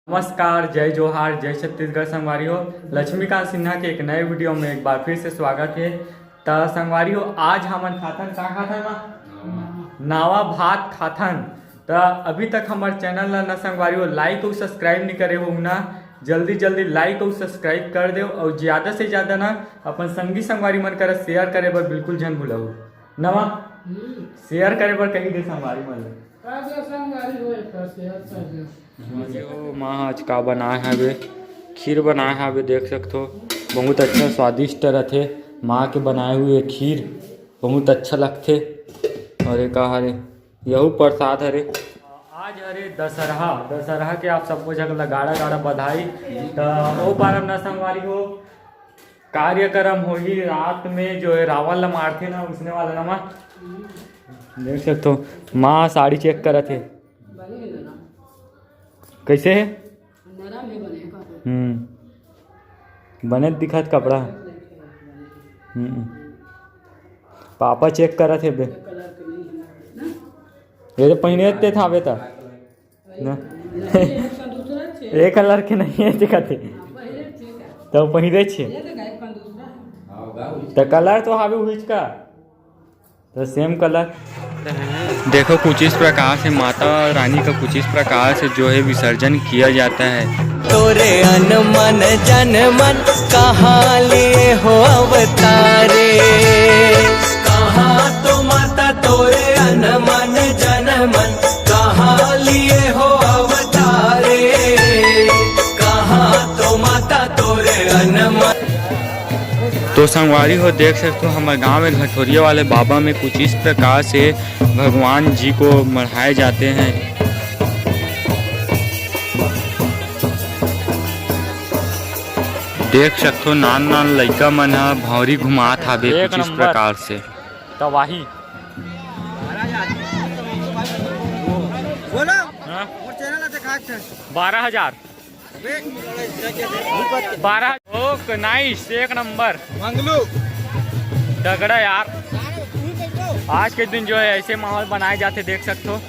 नमस्कार, जय जोहार, जय छत्तीसगढ़ संगवारियों। लक्ष्मीकांत सिन्हा के एक नए वीडियो में एक बार फिर से स्वागत है। तो संगवारियों, आज हमन खाथन का खाथन मा नावा भात खाथन। तो अभी तक हमारे चैनल ला न संगवारियों लाइक और सब्सक्राइब नहीं करे हो ना, जल्दी जल्दी लाइक और सब्सक्राइब कर दो और ज़्यादा से ज़्यादा ना अपन संगी संगवारी मन कर शेयर करे बर बिल्कुल जन भूलऊ नवा शेयर करे बर कही दे संगवारी मन। माँ आज का बनाए हवे, खीर बनाए हवे, देख सकते हो बहुत अच्छा स्वादिष्ट रहते। माँ के बनाए हुए खीर बहुत अच्छा लगते। और एक हरे यहू प्रसाद हरे। आज हरे दशहरा के आप सबको जगह गाड़ा गाड़ा बधाई। तो वो पारम न संगवारी हो कार्यक्रम हो ही रात में जो है रावण ला मारते ना उसने वाला ना। माँ देख सकते हो माँ साड़ी चेक करत है कैसे है। बने दिखत कपड़ा। पापा चेक करत है बे, ये तो पहने थे थावे था ना। एक कलर के नहीं है दिखत है तो पहने छे तो कलर तो हावे हुई का तो सेम कलर। देखो कुछ इस प्रकार से माता रानी का कुछ इस प्रकार से जो है विसर्जन किया जाता है। तोरे अनमन जन मन कहाँ लिए हो अवतारे, कहाँ तो माता तोरे अनमन जन मन कहाँ लिए हो अवतारे, कहाँ तो माता तोरे अनमन। तो संगवारी हो देख सकते हो हमारे गांव में घटोरिया वाले बाबा में कुछ इस प्रकार से भगवान जी को मढ़ाए जाते हैं। देख सकते हो नान नान लइका मन भौरी घुमात हावे कुछ इस प्रकार से। तवाही बोलो 12,000 12 ओके नाइस, एक नंबर मंगलू तगड़ा यार। आज के दिन जो है ऐसे माहौल बनाए जाते देख सकते हो।